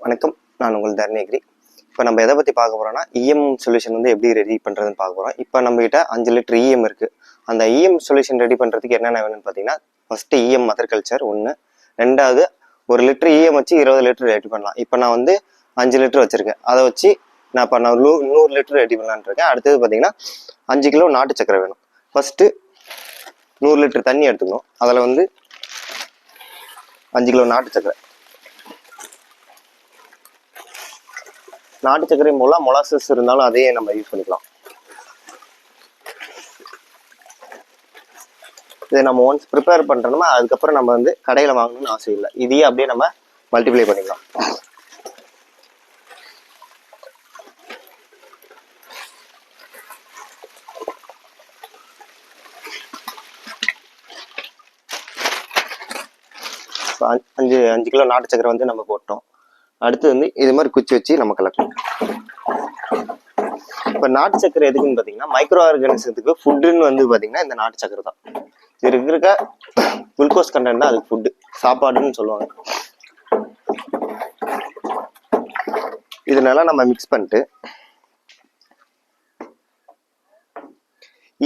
வணக்கம், நான் உங்கள் தர்ணகிரி. இப்போ நம்ம எதை பற்றி பார்க்க போகிறோம்னா, இஎம் சொல்யூஷன் வந்து எப்படி ரெடி பண்ணுறதுன்னு பார்க்க போகிறோம். இப்போ நம்மகிட்ட 5 லிட்டர் இஎம் இருக்குது. அந்த இஎம் சொல்யூஷன் ரெடி பண்ணுறதுக்கு என்னென்ன வேணும்னு பார்த்தீங்கன்னா, ஃபஸ்ட்டு இஎம் மதர் கல்ச்சர் ஒன்று, ரெண்டாவது 1 லிட்டர் இஎம் வச்சு 20 லிட்டர் ரெடி பண்ணலாம். இப்போ நான் வந்து 5 லிட்டர் வச்சுருக்கேன், அதை வச்சு நான் 100 லிட்டர் ரெடி பண்ணலான்னு இருக்கேன். அடுத்தது பார்த்தீங்கன்னா 5 கிலோ நாட்டு சக்கரை வேணும். ஃபஸ்ட்டு 100 லிட்டர் தண்ணி எடுத்துக்கணும். அதில் வந்து 5 கிலோ நாட்டு சக்கரை. நாட்டு சர்க்கரை மூலம் மொலாசஸ் இருந்தாலும் அதையே நம்ம யூஸ் பண்ணிக்கலாம். இதை நம்ம ஒன்ஸ் ப்ரிப்பேர் பண்ணுறோம்னா அதுக்கப்புறம் நம்ம வந்து கடையில் வாங்கணும்னு அவசியம் இல்லை. இதையே அப்படியே நம்ம மல்டிப்ளை பண்ணிக்கலாம். அஞ்சு கிலோ நாட்டு சக்கரை வந்து நம்ம போட்டோம். அடுத்து வந்து இது மாதிரி குச்சி வச்சு நம்ம கலக்கணும். இப்போ நாட்டு சக்கரை எதுக்குன்னு பார்த்தீங்கன்னா, மைக்ரோ ஆர்கானிசத்துக்கு ஃபுட்டுன்னு வந்து பார்த்தீங்கன்னா இந்த நாட்டு சக்கரை தான். இது இருக்க குளுக்கோஸ் கண்டென்ட் தான் அதுக்கு ஃபுட்டு, சாப்பாடுன்னு சொல்லுவாங்க. இதனால நம்ம மிக்ஸ் பண்ணிட்டு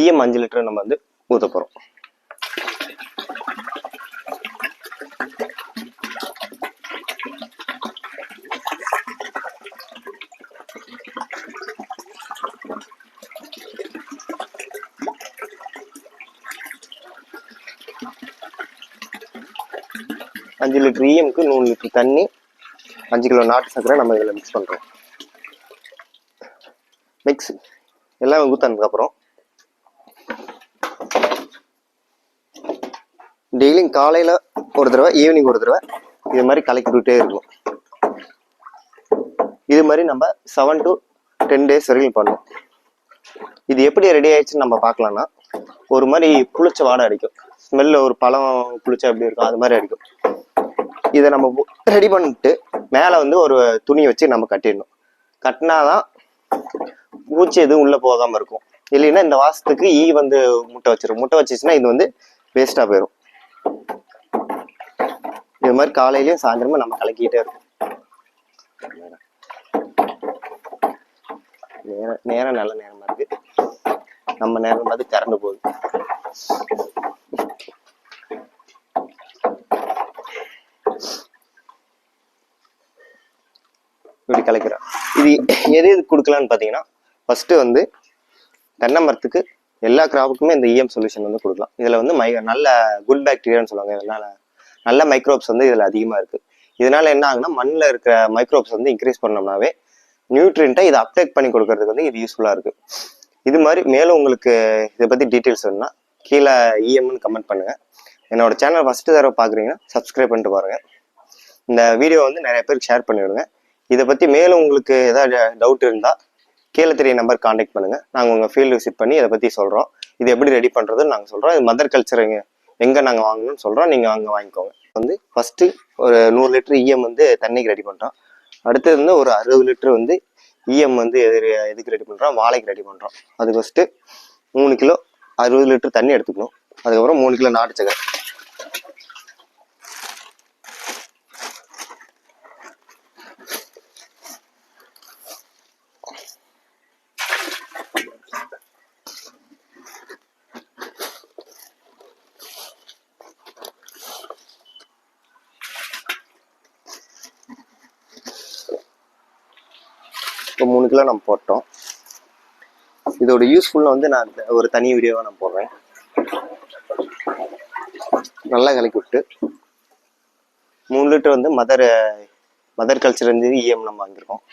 இஎம் 5 லிட்டர் நம்ம வந்து ஊற்ற போகிறோம். அஞ்சு லிட்டர் இஎம்க்கு 100 லிட்டர் தண்ணி, 5 கிலோ நாட்டு சக்கரை நம்ம இதில் மிக்ஸ் பண்ணுறோம். மிக்ஸ் எல்லாம் ஊற்றினதுக்கப்புறம் டெய்லியும் காலையில் ஒரு தடவை, ஈவினிங் ஒரு தடவை இது மாதிரி கலக்கி விட்டே இருக்கணும். இது மாதிரி நம்ம 7 to 10 days வரைக்கும் பண்ணணும். இது எப்படி ரெடி ஆயிடுச்சுன்னு நம்ம பார்க்கலாம்னா, ஒரு மாதிரி புளிச்ச வாடை அடிக்கும். ஸ்மெல்ல ஒரு பழம் புளிச்சா எப்படி இருக்கும் அது மாதிரி அடிக்கும். இதை நம்ம ரெடி பண்ணிட்டு மேலே வந்து ஒரு துணி வச்சு நம்ம கட்டிடணும். கட்டினாதான் பூச்சி எதுவும் உள்ளே போகாமல் இருக்கும். இல்லைன்னா இந்த வாசத்துக்கு வந்து முட்டை வச்சிடும். முட்டை வச்சிச்சுன்னா இது வந்து வேஸ்ட்டாக போயிடும். இது மாதிரி காலையிலையும் சாயந்தரமும் நம்ம கலக்கிட்டே இருக்கும். நேரம் நல்ல நேரமா இருக்கு. நம்ம நேரம் பார்த்து கரண்டு போகுது. இப்படி கலைக்கிறோம். இது எது கொடுக்கலான்னு பார்த்தீங்கன்னா, ஃபர்ஸ்ட் வந்து தென்னை மரத்துக்கு எல்லா கிராப்புக்குமே இந்த இஎம் சொல்யூஷன் வந்து கொடுக்கலாம். இதில் வந்து நல்ல குட் பாக்டீரியான்னு சொல்லுவாங்க. இதனால நல்ல மைக்ரோப்ஸ் வந்து இதில் அதிகமாக இருக்குது. இதனால என்ன ஆகுனா, மண்ணில் இருக்கிற மைக்ரோப்ஸ் வந்து இன்க்ரீஸ் பண்ணோம்னாவே நியூட்ரியண்ட்டை இதை அப்டேக் பண்ணி கொடுக்கறதுக்கு வந்து இது யூஸ்ஃபுல்லாக இருக்குது. இது மாதிரி மேலும் உங்களுக்கு இதை பற்றி டீட்டெயில்ஸ் வேணும்னா கீழே இஎம்னு கமெண்ட் பண்ணுங்கள். என்னோட சேனல் ஃபஸ்ட்டு தடவை பார்க்குறீங்கன்னா சப்ஸ்கிரைப் பண்ணிட்டு பாருங்கள். இந்த வீடியோ வந்து நிறைய பேருக்கு ஷேர் பண்ணிவிடுங்க. இதை பற்றி மேலும் உங்களுக்கு ஏதாவது டவுட் இருந்தால் கீழே தெரிய நம்பர் காண்டாக்ட் பண்ணுங்கள். நாங்கள் உங்கள் ஃபீல்டு விசிட் பண்ணி இதை பற்றி சொல்கிறோம். இது எப்படி ரெடி பண்ணுறதுன்னு நாங்கள் சொல்கிறோம். இது மதர் கல்ச்சர் எங்கே நாங்கள் வாங்கணும்னு சொல்கிறோம். நீங்கள் அங்கே வாங்கிக்கோங்க. வந்து ஃபஸ்ட்டு ஒரு 100 லிட்டர் இஎம் வந்து தண்ணிக்கு ரெடி பண்ணுறோம். அடுத்தது வந்து ஒரு 60 லிட்டர் வந்து இஎம் வந்து எதுக்கு ரெடி பண்ணுறோம், வாழைக்கு ரெடி பண்ணுறோம். அதுக்கு ஃபஸ்ட்டு 3 கிலோ 60 லிட்டர் தண்ணி எடுத்துக்கணும். அதுக்கப்புறம் 3 கிலோ நாட்டு சக்கரை. இப்போ 3 கிலோ நம்ம போட்டோம். இதோட யூஸ்ஃபுல்லாக வந்து நான் ஒரு தனி வீடியோவாக நான் போடுறேன். நல்லா கலக்கி விட்டு 3 லிட்டர் வந்து மதர் கல்ச்சர் இருந்து இஎம் நம்ம வாங்கியிருக்கோம்.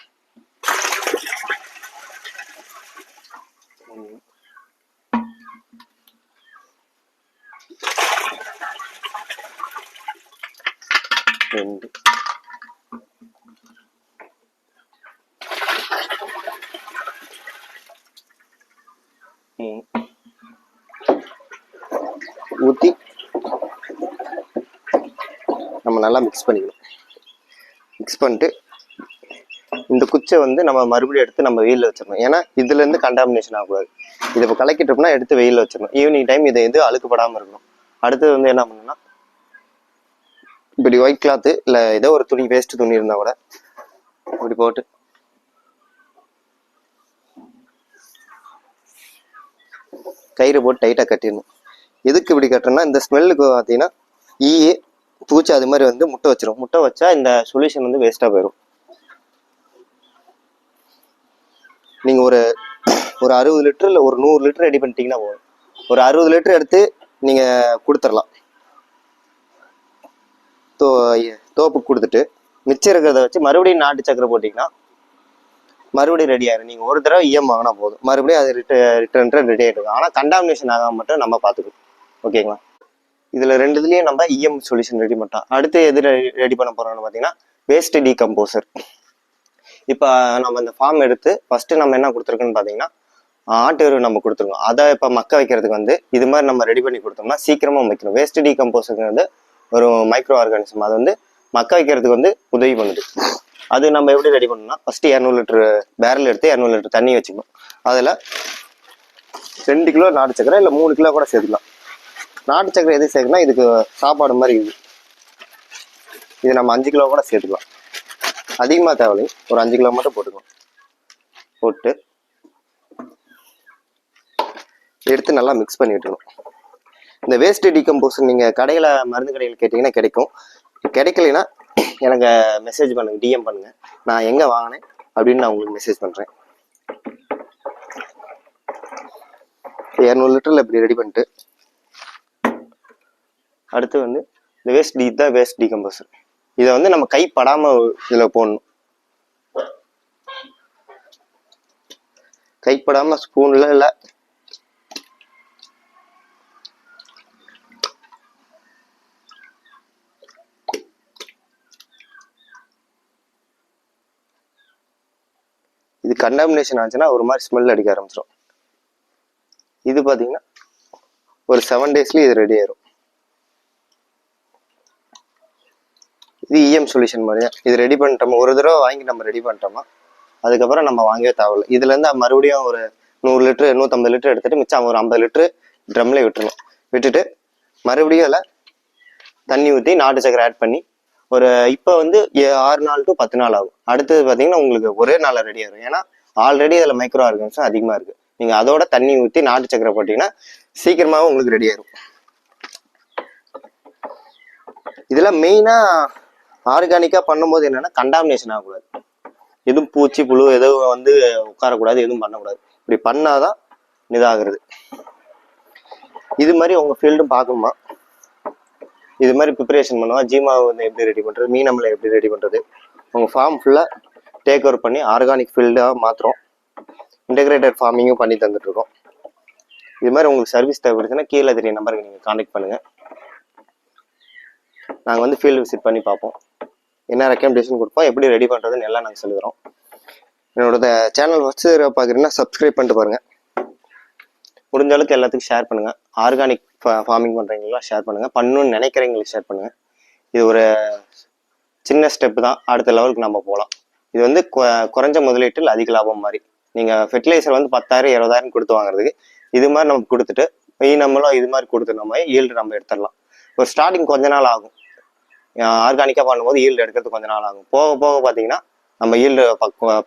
ஊற்றி நம்ம நல்லா மிக்ஸ் பண்ணிக்கணும். மிக்ஸ் பண்ணிட்டு இந்த குச்சை வந்து நம்ம மறுபடியும் எடுத்து நம்ம வெயிலில் வச்சிடணும். ஏன்னா இதுலேருந்து கண்டாமினேஷன் ஆகக்கூடாது. இதை இப்போ கலக்கிட்டோம்னா எடுத்து வெயிலில் வச்சிடணும். ஈவினிங் டைம் இதை எது அழுக்குப்படாமல் இருக்கணும். அடுத்தது வந்து என்ன பண்ணணும்னா, இப்படி ஒயிட் கிளாத்து இல்லை ஏதோ ஒரு துணி வேஸ்ட் துணி இருந்தால் கூட இப்படி போட்டு கயிறு போட்டு டைட்டாக கட்டிடணும். எதுக்கு இப்படி கட்டுறோம்னா இந்த ஸ்மெல்லுக்கு பார்த்தீங்கன்னா பூச்சி அது மாதிரி வந்து முட்டை வச்சிரும். முட்டை வச்சா இந்த சொல்யூஷன் வந்து வேஸ்ட்டாக போயிடும். நீங்கள் ஒரு 60 லிட்டர் இல்லை ஒரு 100 லிட்டர் ரெடி பண்ணிட்டீங்கன்னா போதும். ஒரு 60 லிட்டர் எடுத்து நீங்கள் கொடுத்துடலாம். தோப்புக்கு கொடுத்துட்டு மிச்சம் இருக்கிறத வச்சு மறுபடியும் நாட்டு சக்கரை போட்டிங்கன்னா மறுபடியும் ரெடி ஆயிடும். நீங்கள் ஒரு தடவை வாங்கினா போதும், மறுபடியும் அது ரிட்டர்ன் ரெடி ஆகிடும். ஆனால் கண்டாமினேஷன் ஆகாம மட்டும் நம்ம பார்த்துக்கணும். ஓகேங்களா? இதில் 2 இதுலேயும் நம்ம சொல்யூஷன் ரெடி பண்ணிட்டோம். அடுத்து எது ரெடி பண்ண போகிறோம்னு பார்த்தீங்கன்னா வேஸ்ட் டீகம்போசர். இப்போ நம்ம இந்த ஃபார்ம் எடுத்து ஃபஸ்ட்டு நம்ம என்ன கொடுத்துருக்கோன்னு பார்த்தீங்கன்னா ஆட்டு எரு நம்ம கொடுத்துருக்கோம். அதை இப்போ மக்க வைக்கிறதுக்கு வந்து இது மாதிரி நம்ம ரெடி பண்ணி கொடுத்தோம்னா சீக்கிரமாக வைக்கணும். வேஸ்ட் டீகம்போசருக்கு வந்து ஒரு மைக்ரோ ஆர்கானிசம், அது வந்து மக்க வைக்கிறதுக்கு வந்து உதவி பண்ணுது. அது நம்ம எப்படி ரெடி பண்ணணும்னா ஃபஸ்ட்டு 200 லிட்டர் பேரல் எடுத்து 200 லிட்டர் தண்ணி வச்சுக்கணும். அதில் 2 கிலோ நாட்டு சக்கரை இல்லை 3 கிலோ கூட சேர்த்துக்கலாம். நாட்டு சக்கரை எது சேர்க்கணும், இதுக்கு சாப்பாடு மாதிரி இது நம்ம 5 கிலோ கூட சேர்த்துக்கலாம். அதிகமாக தேவையில்லை, ஒரு 5 கிலோ மட்டும் போட்டுக்கலாம். போட்டு எடுத்து நல்லா மிக்ஸ் பண்ணி விட்டுக்கணும். இந்த வேஸ்ட் டீகம்போசர் நீங்கள் கடையில் மருந்து கடையில் கேட்டிங்கன்னா கிடைக்கும். கிடைக்கலைன்னா எனக்கு மெசேஜ் பண்ணுங்கள், டிஎம் பண்ணுங்கள். நான் எங்கே வாங்கினேன் அப்படின்னு நான் உங்களுக்கு மெசேஜ் பண்ணுறேன். 200 லிட்டரில் இப்படி ரெடி பண்ணிட்டு அடுத்து வந்து இந்த வேஸ்ட் டீகம்போசர் இதை வந்து நம்ம கைப்படாமல் இதில் போடணும். கைப்படாமல் ஸ்பூனில் இல்லை இது கண்டாமினேஷன் ஆச்சுன்னா ஒரு மாதிரி ஸ்மெல் அடிக்க ஆரம்பிச்சிடும். இது பார்த்தீங்கன்னா ஒரு 7 டேஸ்லேயே இது ரெடி ஆயிரும். இது சொல்யூஷன் மாதிரியா. இது ரெடி பண்ணிட்டோமா, ஒரு தடவை வாங்கி நம்ம ரெடி பண்ணிட்டோமா அதுக்கப்புறம் நம்ம வாங்கவே தேவையில்லை. இதுலேருந்து மறுபடியும் ஒரு 100 லிட்டரு 150 லிட்டர் எடுத்துட்டு மிச்சம் ஒரு 50 லிட்டரு ட்ரம்ல விட்டுருணும். விட்டுட்டு மறுபடியும் அதில் தண்ணி ஊற்றி நாட்டு சக்கரை ஆட் பண்ணி ஒரு இப்போ வந்து 6 நாள் to 10 நாள் ஆகும். அடுத்தது பார்த்தீங்கன்னா உங்களுக்கு ஒரே நாளில் ரெடி ஆகும். ஏன்னா ஆல்ரெடி அதில் மைக்ரோ ஆர்கானிசம் அதிகமாக இருக்குது. நீங்கள் அதோட தண்ணி ஊற்றி நாட்டு சக்கரை போட்டிங்கன்னா சீக்கிரமாகவும் உங்களுக்கு ரெடி ஆயிரும். இதெல்லாம் மெயினாக ஆர்கானிக்காக பண்ணும்போது என்னென்னா கண்டாமினேஷன் ஆகக்கூடாது. எதுவும் பூச்சி புழு எதுவும் வந்து உட்காரக்கூடாது, எதுவும் பண்ணக்கூடாது. இப்படி பண்ணாதான் இதாகிறது. இது மாதிரி உங்கள் ஃபீல்டும் பார்க்கணுமா, இது மாதிரி ப்ரிப்பரேஷன் பண்ணுவா. ஜீமாவை வந்து எப்படி ரெடி பண்ணுறது, மீன் அமலை எப்படி ரெடி பண்ணுறது, உங்கள் ஃபார்ம் ஃபுல்லாக டேக் ஓவர் பண்ணி ஆர்கானிக் ஃபீல்டாக மாத்திரம் இன்டெகிரேட்டட் ஃபார்மிங்கும் பண்ணி தந்துட்டுருக்கோம். இது மாதிரி உங்களுக்கு சர்வீஸ் தேவைப்படுச்சுன்னா கீழே தெரிய நம்பருக்கு நீங்கள் கான்டாக்ட் பண்ணுங்கள். நாங்கள் வந்து ஃபீல்டு விசிட் பண்ணி பார்ப்போம், என்ன ரெக்கமெண்டேஷன் கொடுப்போம், எப்படி ரெடி பண்ணுறதுன்னு எல்லாம் நாங்கள் சொல்லிடுறோம். என்னோட சேனல் ஃபஸ்ட்டு பார்க்குறீங்கன்னா சப்ஸ்கிரைப் பண்ணிட்டு பாருங்கள். முடிஞ்ச அளவுக்கு எல்லாத்துக்கும் ஷேர் பண்ணுங்கள். ஆர்கானிக் ஃபார்மிங் பண்ணுறீங்களா ஷேர் பண்ணுங்கள், பண்ணணும்னு நினைக்கிறவங்களுக்கு ஷேர் பண்ணுங்கள். இது ஒரு சின்ன ஸ்டெப் தான், அடுத்த லெவலுக்கு நம்ம போகலாம். இது வந்து குறைஞ்ச முதலீட்டில் அதிக லாபம் மாதிரி. நீங்கள் ஃபெர்டிலைசர் வந்து 10,000 20,000 கொடுத்து வாங்குறதுக்கு இது மாதிரி நம்ம கொடுத்துட்டு நம்மளும் இது மாதிரி கொடுத்து நம்ம ஈல்டு நம்ம எடுத்துடலாம். ஒரு ஸ்டார்டிங் கொஞ்ச நாள் ஆகும். ஆர்கானிக்காக பண்ணும்போது ஈல்டு எடுக்கிறது கொஞ்ச நாள் ஆகும். போக போக பார்த்தீங்கன்னா நம்ம ஈல்டு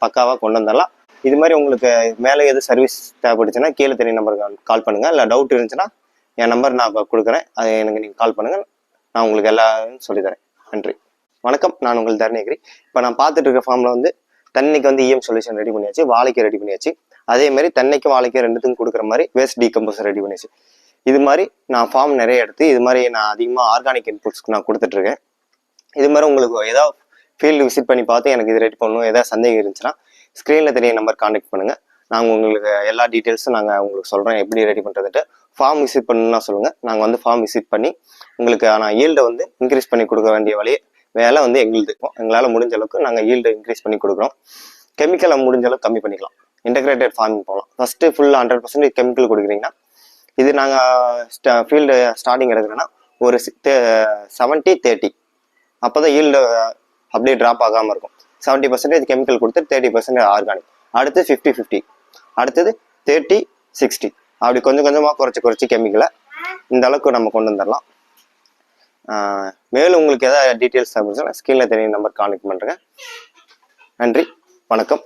பக்காவாக கொண்டு வந்துடலாம். இது மாதிரி உங்களுக்கு மேலே எது சர்வீஸ் தேவைப்படுச்சுன்னா கீழே தெரிய நம்பருக்கு கால் பண்ணுங்கள். இல்லை டவுட் இருந்துச்சுன்னா என் நம்பர் நான் கொடுக்குறேன், அது எனக்கு நீங்கள் கால் பண்ணுங்கள். நான் உங்களுக்கு எல்லாரும் சொல்லித்தரேன். நன்றி, வணக்கம். நான் உங்கள் தர்ணகிரி. இப்போ நான் பார்த்துட்டு இருக்க ஃபார்மில் வந்து தென்னைக்கு வந்து சொல்யூஷன் ரெடி பண்ணியாச்சு, வாழைக்கு ரெடி பண்ணியாச்சு. அதே மாதிரி தென்னைக்கு வாழைக்கு ரெண்டுத்துக்கும் கொடுக்குற மாதிரி வேஸ்ட் டீகம்போசர் ரெடி பண்ணியாச்சு. இது மாதிரி நான் ஃபார்ம் நிறைய எடுத்து இது மாதிரி நான் அதிகமாக ஆர்கானிக் இன்புட்ஸ்க்கு நான் கொடுத்துட்ருக்கேன். இது மாதிரி உங்களுக்கு ஏதாவது ஃபீல்டு விசிட் பண்ணி பார்த்து எனக்கு இது ரெடி பண்ணணும் ஏதாவது சந்தேகம் இருந்துச்சுன்னா ஸ்க்ரீனில் தெரிய நம்பர் கான்டாக்ட் பண்ணுங்கள். நாங்கள் உங்களுக்கு எல்லா டீட்டெயில்ஸும் நாங்கள் உங்களுக்கு சொல்கிறேன் எப்படி ரெடி பண்ணுறதுட்டு. ஃபார்ம் விசிட் பண்ணணும்னா சொல்லுங்கள், நாங்கள் வந்து ஃபார்ம் விசிட் பண்ணி உங்களுக்கு ஆனால் ஈல்டை வந்து இன்க்ரீஸ் பண்ணி கொடுக்க வேண்டிய வேலை வந்து எங்களுக்கு இருக்கும். எங்களால் முடிஞ்ச அளவுக்கு நாங்கள் ஈல்டை இன்க்ரீஸ் பண்ணி கொடுக்குறோம். கெமிக்கலை முடிஞ்ச அளவுக்கு கம்மி பண்ணிக்கலாம். இன்டெகிரேட்டட் ஃபார்மிங் போகலாம். ஃபஸ்ட்டு ஃபுல் 100% கெமிக்கல் கொடுக்குறீங்கன்னா இது நாங்கள் ஃபீல்டு ஸ்டார்டிங் எடுக்கிறோன்னா ஒரு 70-30 அப்போ தான் ஈல்டு அப்படியே ட்ராப் ஆகாமல் இருக்கும். 70% கெமிக்கல் கொடுத்து 30% ஆர்கானிக். அடுத்து 50-50, அடுத்தது 30-60, அப்படி கொஞ்சம் கொஞ்சமாக குறைச்சி கெமிக்கலை இந்த அளவுக்கு நம்ம கொண்டு வந்துடலாம். மேலும் உங்களுக்கு எதாவது டீட்டெயில்ஸ் தேவைப்படுச்சுன்னா ஸ்க்ரீனில் தெரிய நம்பர் கான்டாக்ட் பண்ணுறேன். நன்றி, வணக்கம்.